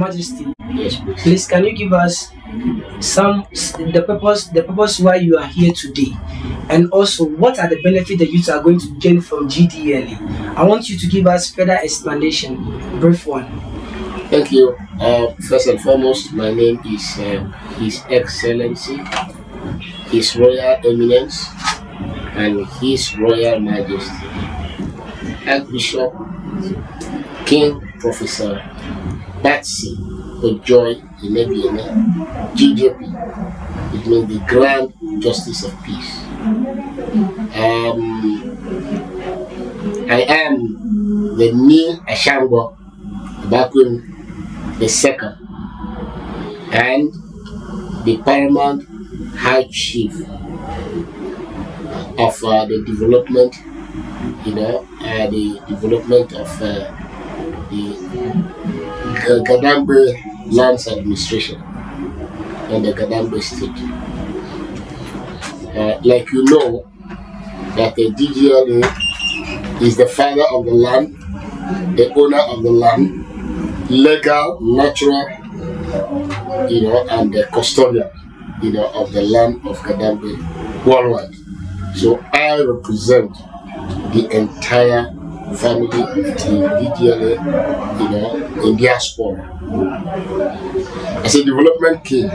Majesty, Yes, please. please can you give us the purpose why you are here today, and also what are the benefits the youth are going to gain from GDLA? I want you to give us further explanation, brief one. Thank you. First and foremost, my name is His Excellency, His Royal Eminence, and His Royal Majesty, Archbishop King Professor Batsy Ojoy Inebiene, GJP. It means the Grand Justice of Peace. I am the Ni Ashango Bakun II and the Paramount High Chief of the development, the development of the Gadambe Lands Administration and the Gadambe State. Like you know, that the DGLA is the father of the land, the owner of the land, legal, natural, and the custodian, of the land of Gadambe worldwide. So I represent the entire family of the DGLA, in diaspora. As a development king,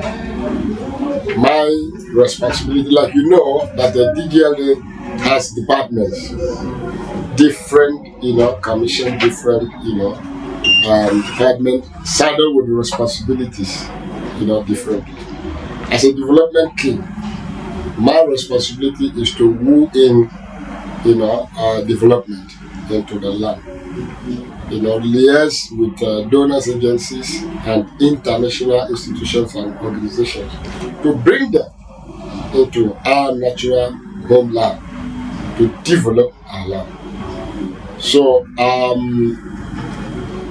my responsibility, like you know, that the DGLA has departments, different, commission, different, department, saddled with the responsibilities, different. As a development king, my responsibility is to woo in, development into the land. Liaise with donors agencies and international institutions and organizations to bring them into our natural homeland to develop our land. So,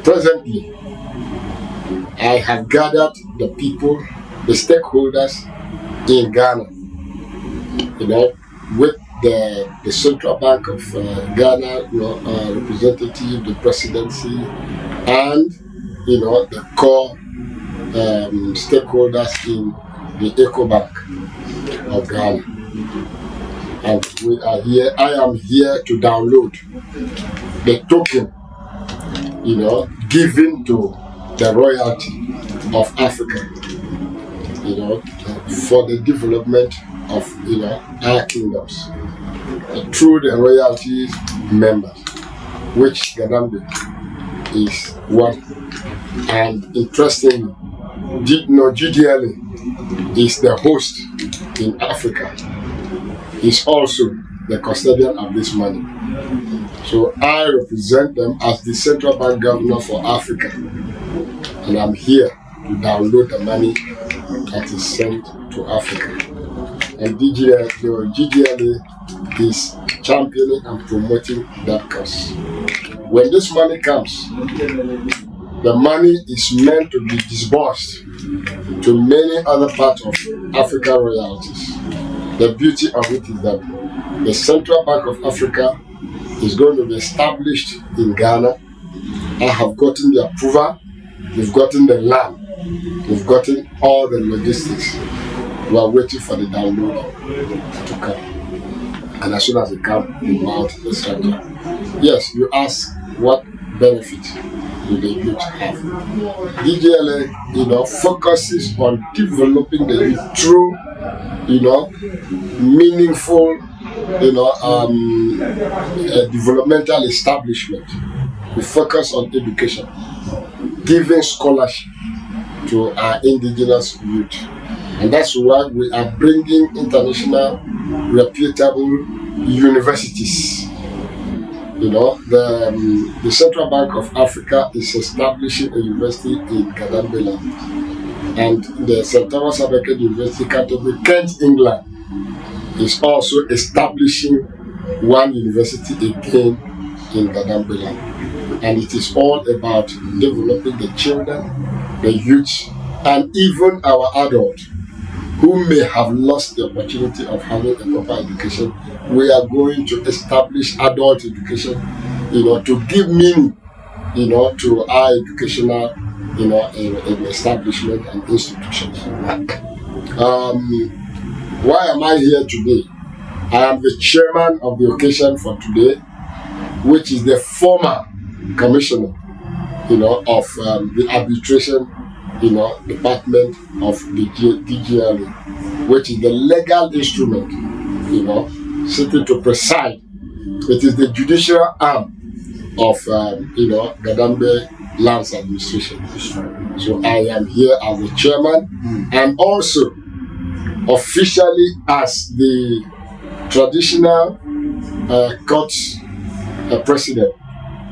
presently, I have gathered the people, the stakeholders in Ghana, with the Central Bank of Ghana representative, the presidency, and the core stakeholders in the EcoBank of Ghana. And we are here. I am here to download the token, given to the royalty of Africa, for the development of our kingdoms through the royalty members, which Gadambe is one. And interestingly, GDLA is the host in Africa. Is also the custodian of this money. So I represent them as the Central Bank Governor for Africa, and I'm here to download the money that is sent to Africa. And GDLA is championing and promoting that cause. When this money comes, the money is meant to be disbursed to many other parts of African royalties. The beauty of it is that the Central Bank of Africa is going to be established in Ghana. I have gotten the approval, we've gotten the land, we've gotten all the logistics. We are waiting for the download to come. And as soon as it comes, we mount the structure. Yes, you ask what benefit do the youth have? DGLA, focuses on developing the youth through, meaningful, developmental establishment. We focus on education, giving scholarship to our indigenous youth. And that's why we are bringing international reputable universities. The Central Bank of Africa is establishing a university in Gadambe land. And the St. Thomas Abecket University, Canterbury, Kent, England, is also establishing one university again in Gadambe land. And it is all about developing the children, the youth, and even our adults who may have lost the opportunity of having a proper education. We are going to establish adult education, to give meaning, to our educational, in establishment and institutions. Why am I here today? I am the chairman of the occasion for today, which is the former commissioner, of the arbitration, department of the DGLA, which is the legal instrument, sitting to preside. It is the judicial arm of, Gadambe Lands Administration. So I am here as the chairman and also officially as the traditional court president,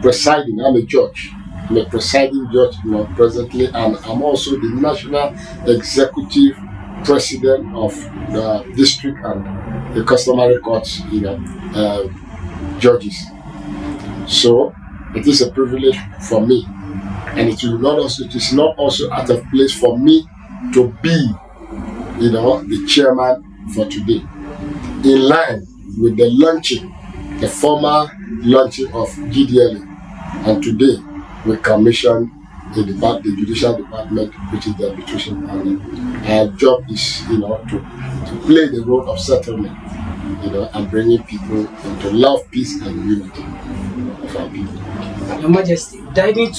presiding. I'm a judge. I'm a presiding judge presently, and I'm also the national executive president of the district and the customary courts, judges. So it is a privilege for me, and it is not also out of place for me to be, the chairman for today, in line with the former launching of GDLA, and today we commission the judicial department, which is the arbitration panel. Our job is, to play the role of settlement, and bringing people into love, peace, and unity of our people. Your Majesty, diving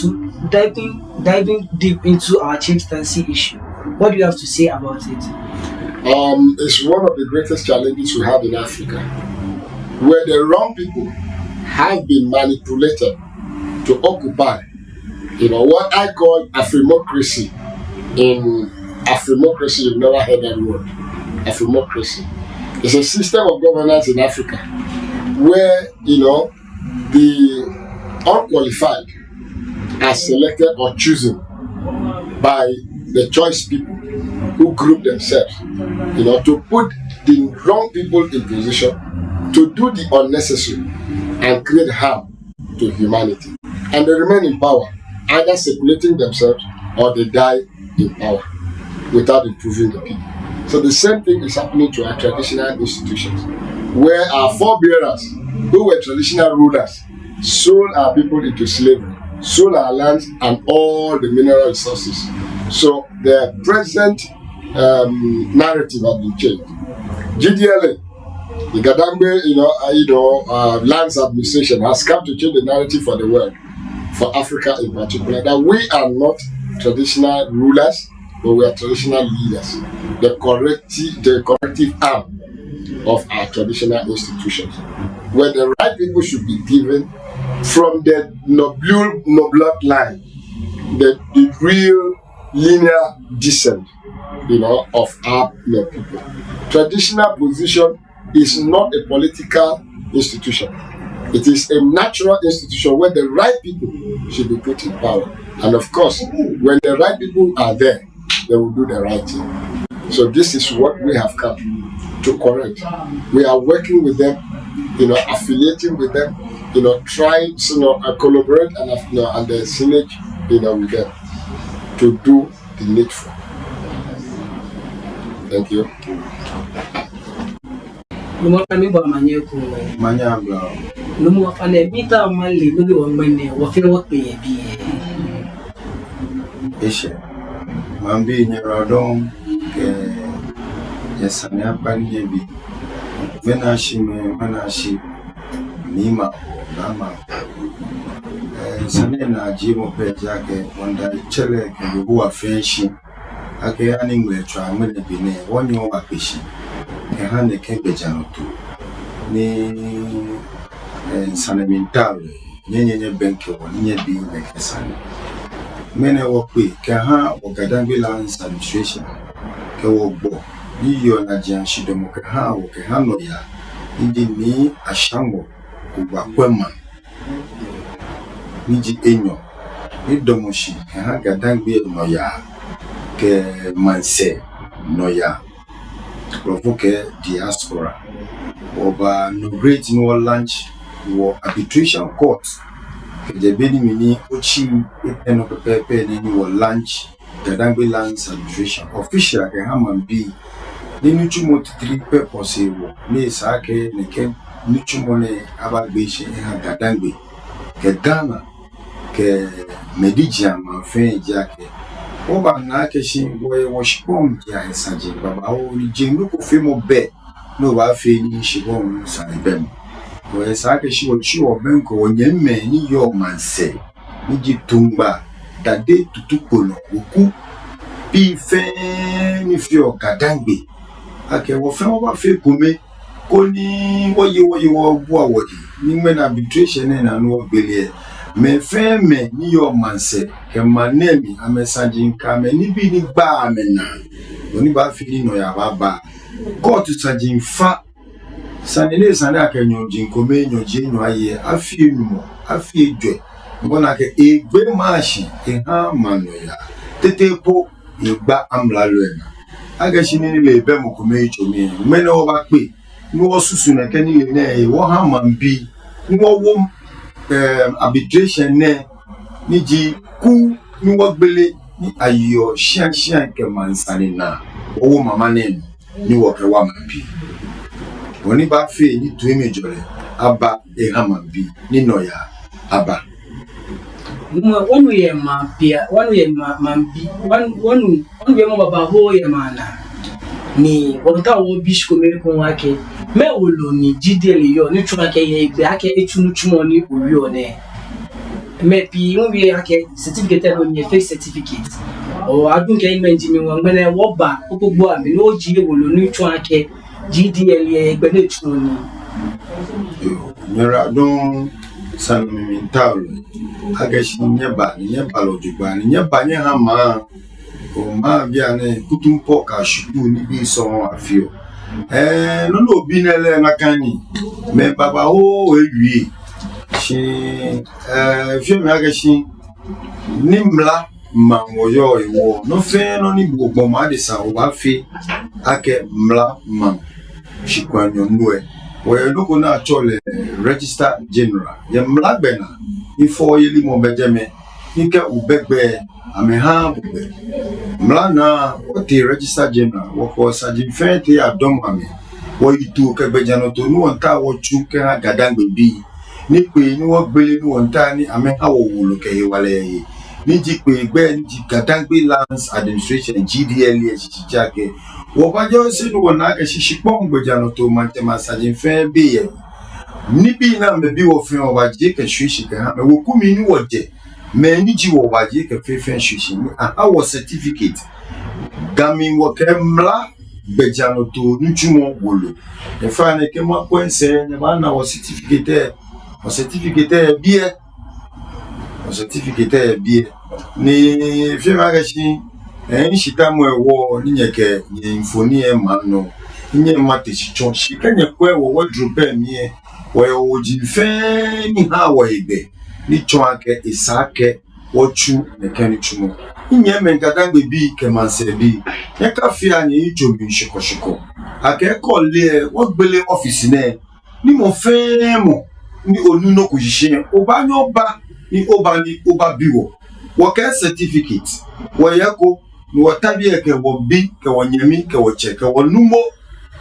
deep into our chieftaincy issue, what do you have to say about it? It's one of the greatest challenges we have in Africa, where the wrong people have been manipulated to occupy, what I call Afrimocracy. In Afrimocracy, you've never heard that word. Afrimocracy. It's a system of governance in Africa where, the unqualified are selected or chosen by the choice people who group themselves, to put the wrong people in position to do the unnecessary and create harm to humanity. And they remain in power, either circulating themselves or they die in power without improving the people. So the same thing is happening to our traditional institutions, where our forebearers, who were traditional rulers, sold our people into slavery, sold our lands and all the mineral resources. So the present narrative has been changed. GDLA, the Gadambe, Lands Administration, has come to change the narrative for the world, for Africa in particular, that we are not traditional rulers, but we are traditional leaders, the corrective arm of our traditional institutions, where the right people should be given from the blood line, the real linear descent, of our people. Traditional position is not a political institution. It is a natural institution where the right people should be put in power. And of course, when the right people are there, they will do the right thing. So this is what we have come to correct. We are working with them, affiliating with them, trying to collaborate and the synergy, with them to do the needful. Thank you. Mambi nyerodon ke yesanya panye bi menashi nima nama sane na jimo peja ke wanda chele ke buwa fenshi ake ani ngletwa mene bine wonyo apishi ke hane ke bejanotu ni sane mentale nyenye benke wonye bi ke sane mene wokwe ke ha Gadambe Lands Administration ke wogbo yiyo na jianshi domo ke ha no ya ndi ni ashango kuba kwema niji enyo ni domoshi ke ha Gadambe no ya ke manse no ya provoke diaspora oba no great no launch wo arbitration court. The Beni Mini Ochi Eno Pepe Nini will launch Gadambe Lands Administration official ke Haman B. Ni nuchumo 3 purpose ne sake ne ke nuchumo ne abagbeshi Gadambe ke Ghana ke medijia ma fe jake oba na keshi boy washpom ya saje baba o ni jingu ko fe mo be no ba fe ni shibom sa ibem o sa keshi wo chi wo ben ko wonyemme ni yo manse ni jitumba dade tutukolo oku bi fe ni fi o kadangbe ake wo fe wo ba fe kume ko ni wo bu awodi ni men arbitration na no gbele me fe me ni yo manse ke manemi amesaji nka me ni bi ni gba me na oni ba fi ni no ya baba court saji fa sanele sanele akenyo jinko me nyo je nyo aye afie numo afie dwe ngona ke egbe mashi e ha mano ya tete po igba amla loena agashi ni le be mo ko me chomi me no ba pe ni wo susu na ke ni le na e wo ha mambi ni wo arbitration ne ni ji ku ni wo gbele ni ayo shian ke mansani na owo mama ne ni wo ke wa mambi oni ba fe ni tu emejore aba e ha mambi ni no ya aba wanu ye mapia wanu ye mambi wanu ye baba ho ye mana ni wonta wo bishko me ko wake me wolo ni jideli yo ni tuma ke ye gbe ake etunu tumo ni ori one me pi won bi ake certificate no ni fake certificate o adun ke imenti mi won gbene wo ba gbogbo ami no ji wolo ni tuma ake GDL ye gbe na tumo ni nyara don san mi tawlo agashi nyeba lo jugba nyeba nye ha ma o ma bia ne kutumpo ka shuku ni bi so afio no no bi na le na kani me baba o ewi shi fi mi agashi ni mla ma moyo iwo no fe no ni gbogbo ma de sa o ba fi ake mla ma shikwanyo nwe we look na chole register general ye mlagbena ifo yeli mo bejeme ike ubegbe ameha bugbe mlana oti register general woko sajin fete adom ame wo itu ke bejano to nu onta wo chuke ha gadangbe bi ni pe ni wo gbele ni onta ni ameha wo wulo ke wale ni ji pe gbe ni ji gadangbe lands administration GDL chichake wo ba jo se no na ke shishipon gbejano to mantema sajin fe bi ye ni bi na me bi wo fe o ba je ke shishi ke ha me wo kumi ni wo je me ni ji wo ba je ke fe shishi ni a wo certificate gami wo ke mla gbejano to nchumo wolo e fa ne ke ma kwense ne ba na wo certificate bi ni fi ma ga shi nshita mwe wo ninyeke infoni e mano nye mate chichon shikanye kwe wo wardrobe mie wo jinfe ni ha wo igbe ni chonake isake wochu nekeni chumo nye menkadangbe bi kemanse bi yeka fi anye ijobi shiko akeko le wo gbele office ne ni mo fe mo ni onuno ko jishe obanyo ba ni oba biwo wo ke certificate wo yako ni watabia ke wobi ke wonyemi ke woche ke wonumo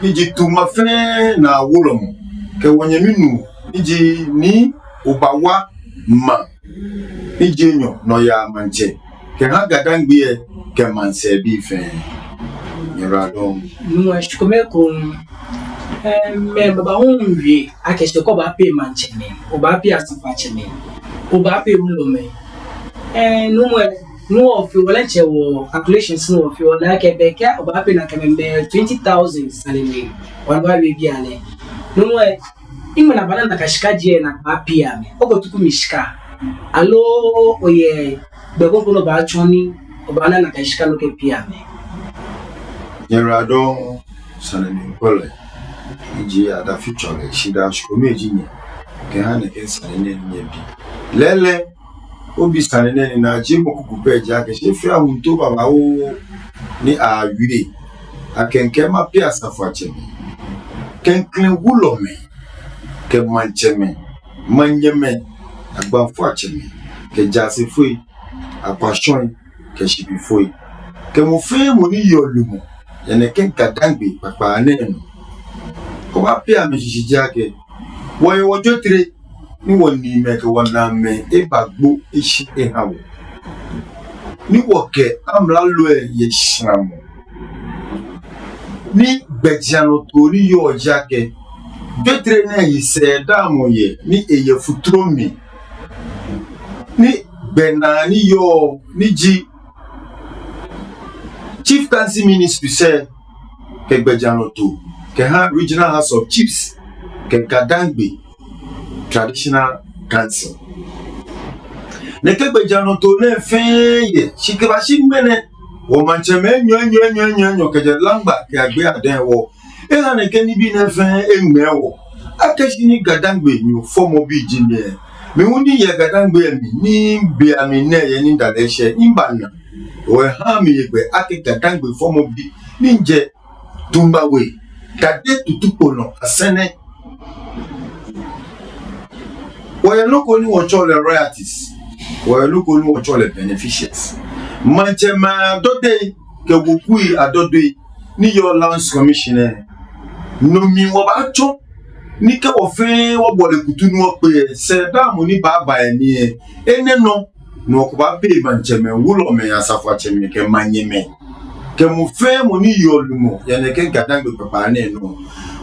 niji tuma fe na wulomo ke wonyemi nu niji ni ubawa ma niji nyo no ya manche ke ha gadangbe ke manse bi fe nyirado no ashikome ko me baba unwi akese ko ba pe manche me o ba pe asifache me o ba pe wulome no of you let your calculations no of you like a becker or happy na kembe 20,000 salary one by baby ale no way imana banana kashika je na happy ame ogotuku mishika alo oye bego kono ba choni obana na kashika no ke piame nyarado salary pole iji ada future shida shikomi ejinye ke hane ke salary ne bi lele obi sanene ni na je mokuku peje ake se fi ahun to baba o ni awire akenke ma pi asafache mi kenklen wulo me ke mancheme manyeme agbanfo ache mi ke jase foi apashon ke shibi foi ke mo fe mo ni yolumo ene kenka dangbe papa nenu ko ba pi ame shishije ake wo yo jotire ni woni me ke wona me e bagbo ishi e hawo ni woke amla loe ye sham ni bejano to ni yo jake betre na yi se damo ye ni eye futromi ni benani yo ni ji Chief Council Ministry say ke bejano to ke ha Regional House of Chiefs ke Gadangbe Traditional Council ne ke bejano to ne feye shikeba shimene wo mancheme nyo ke lamba ke agbe aden wo e ha ne ke ni bi ne fe enwe wo akeshi ni Gadangbe nyu formo bi jinde me woni ye Gadangbe mi ni bi ami ne ye ni daleshe imbana we ha mi ye ake Gadangbe formo bi ninje tumbawe kade tutupono asene we look only watch all the royalties we look only watch all the beneficiaries manchema dode ke wukui adode ni your lands commissioner no mi wo ba cho ni ke wo fe wo bole kutu ni wo pe se damu ni baba eni ene no ko ba pe manchema wulo me asafa cheme ke manyeme ke mu fe mo ni yolumo ya ne ke Gadangbe papa ne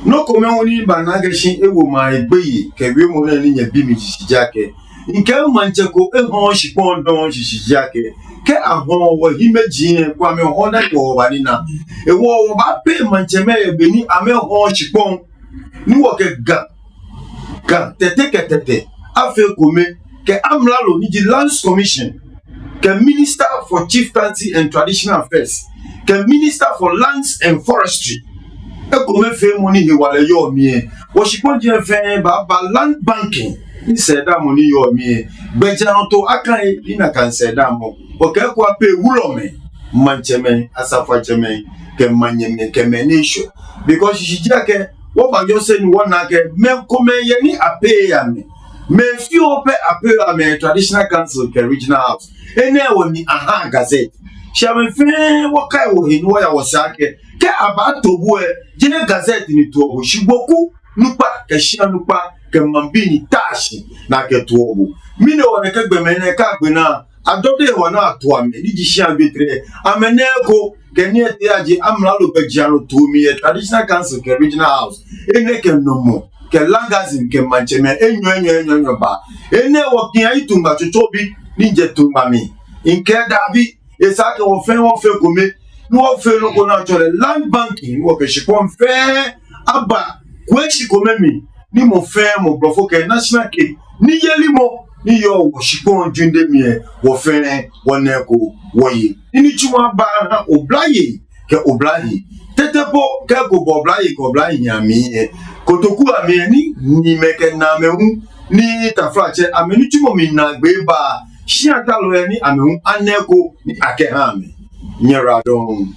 no ko me woni banaga shin ewo ma egbeyi ke wi mo na ni nya bi mi jijake nke manche ko ehon shipon don jijake ke ahon wo himeji kwa me ho na ko wa ni na ewo wo ba pe manche me ebe ni ame hon shipon ni wo ke ga tete afe ko me ke amlalo ni the Lands Commission ke Minister for Chieftaincy and Traditional Affairs ke Minister for Lands and Forestry e ko me fe mo ni wale yo mi wo shipon je fe ba land banking ni seda mo ni yo mi bejano to akan ni na kan seda mo o ke ko ape wulo me mancheme asafa cheme ke manyeme ke menisho because she jake wo ba yo se ni wona ke me ko me ye ni ape ya me fi ope ape ya me Traditional Council ke Regional House ene woni aha gazette shame fe wo kai wo hin wo ya wo sake ke aba tobu e jine gazette ni to wo shiboku nupa ke shia nupa ke mambini tashi na ke tuobu mine wona ke gbemene ka gbena adode wona to ame ni ji shia betre ameneko ke ni ete aje amla lo bejiano to mi Traditional Council ke Regional House ene ke nomo ke langazim ke mancheme enyo ba ene wo kian itumba chochobi ni je tumba mi inke dabi esake wo fe kome ni wo fe no ko na chole land banking wo ke shipon fe aba kweshi kome mi ni mo fe mo blofo ke national ke ni yeli mo ni yo wo shipon junde mi wo fe woneko woyi ni chuma ba ha oblaye ke oblaye tetepo ke go oblaye ko oblaye nyami kotoku ami ni meke na mehu ni tafrache ameni chuma mi na gbe ba shiatalo ni amehu aneko ni akehame nyera don.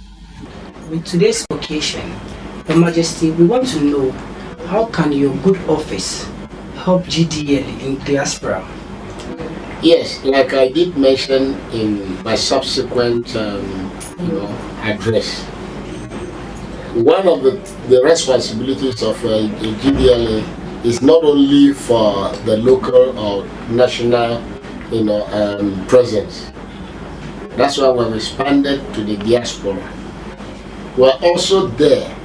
With today's occasion, Your Majesty, we want to know how can your good office help GDL in diaspora? Yes, like I did mention in my subsequent address, one of the responsibilities of a GDLA is not only for the local or national presence. That's why we've expanded to the diaspora. We're also there,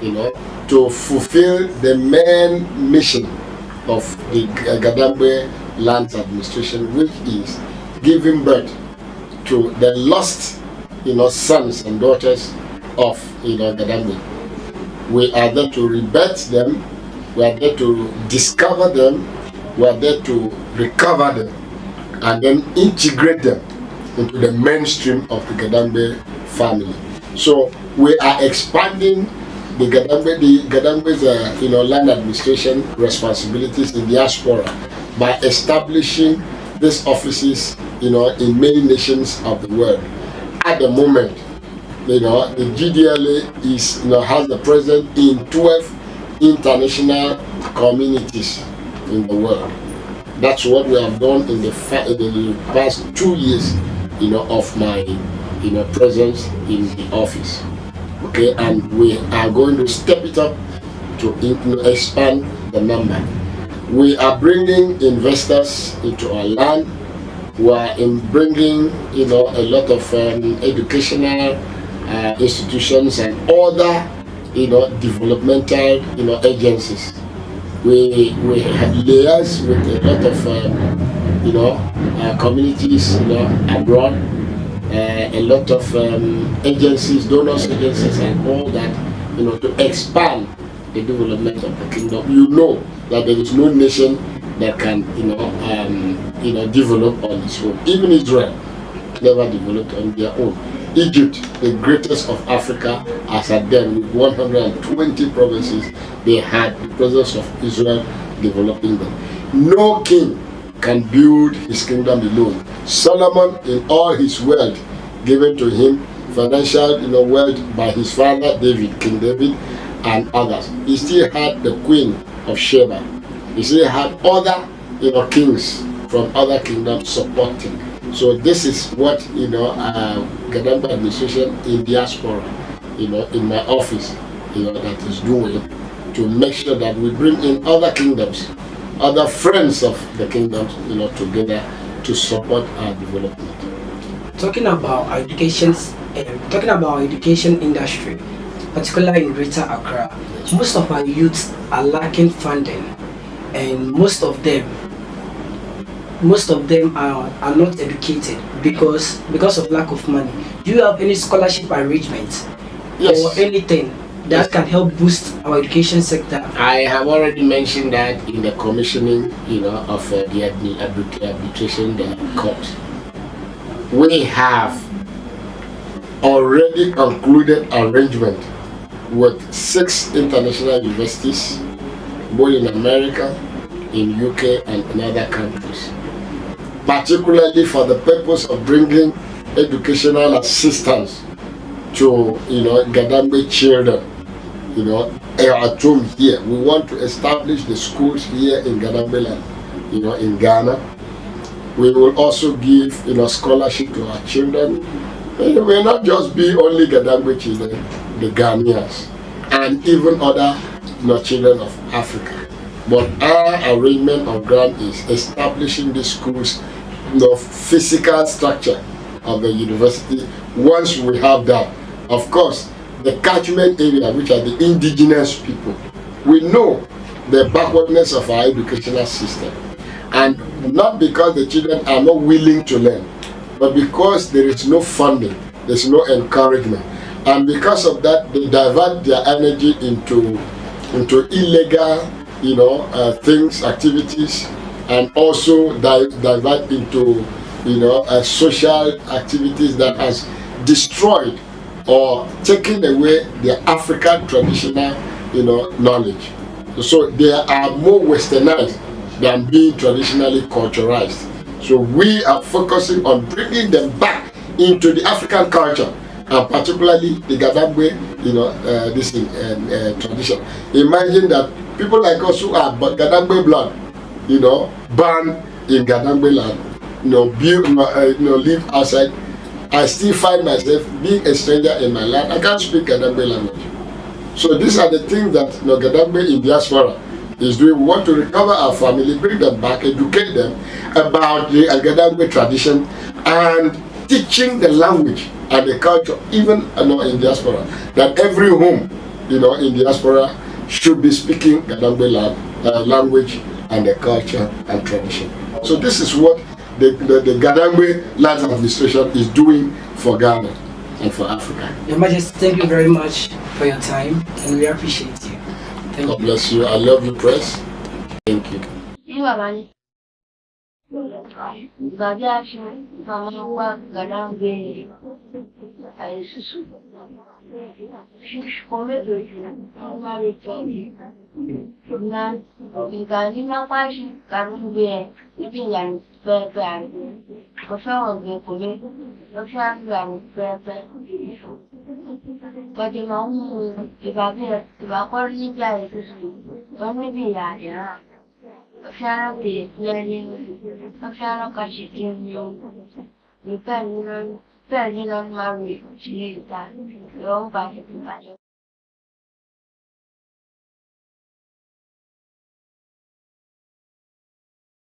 to fulfill the main mission of the Gadangbe Lands Administration, which is giving birth to the lost, sons and daughters of Gadangbe. We are there to rebirth them. We are there to discover them. We are there to recover them, and then integrate them into the mainstream of the Gadangbe family. So we are expanding the Gadangbe's land administration responsibilities in diaspora by establishing these offices in many nations of the world. At the moment, the GDLA has the presence in 12 international communities in the world. That's what we have done in the past 2 years, of my, presence in the office. Okay, and we are going to step it up to expand the number. We are bringing investors into our land. were in bringing, a lot of educational institutions and other, developmental, agencies. We had layers with a lot of, communities, abroad, a lot of agencies, donors agencies, and all that, to expand the development of the kingdom. You know that there is no nation that can, develop on its own. Even Israel never developed on their own. Egypt, the greatest of Africa, as at then with 120 provinces, they had the presence of Israel developing them. No king can build his kingdom alone. Solomon, in all his wealth given to him, financial, wealth by his father David, King David, and others, he still had the Queen of Sheba. He still had other, kings from other kingdoms supporting. So this is what, Gadangbe administration in diaspora, in my office, that is doing to make sure that we bring in other kingdoms, other friends of the kingdoms, together to support our development. Talking about education industry, particularly in Greater Accra, most of our youths are lacking funding, and most of them are not educated because of lack of money. Do you have any scholarship arrangements? Yes. Or anything that can help boost our education sector? I have already mentioned that in the commissioning, of the arbitration court. We have already concluded arrangement with 6 international universities, both in America, in UK, and in other countries, particularly for the purpose of bringing educational assistance to, Gadangbe children, at home here. We want to establish the schools here in Gadangbe land, in Ghana. We will also give, scholarship to our children. It will not just be only Gadangbe children, the Ghanaians, and even other, children of Africa. But our arrangement of grant is establishing the schools, physical structure of the university. Once we have that, of course, the catchment area, which are the indigenous people, we know the backwardness of our educational system. And not because the children are not willing to learn, but because there is no funding, there's no encouragement. And because of that, they divert their energy into illegal, things, activities, and also divert into, social activities that has destroyed or taken away their African traditional, knowledge. So they are more westernized than being traditionally culturalized. So we are focusing on bringing them back into the African culture, and particularly the Gadangbe, tradition. Imagine that people like us who are Gadangbe blood, born in Gadangbe land, live outside. I still find myself being a stranger in my land. I can't speak Gadangbe language. So these are the things that Gadangbe in diaspora is doing. We want to recover our family, bring them back, educate them about the Gadangbe tradition, and teaching the language and the culture, even in diaspora, that every home, in diaspora should be speaking Gadangbe language and the culture and tradition. So this is what the Gadangbe Lands Administration is doing for Ghana and for Africa. Your Majesty, thank you very much for your time, and we appreciate you. Thank God bless you. I love you, press. Thank you.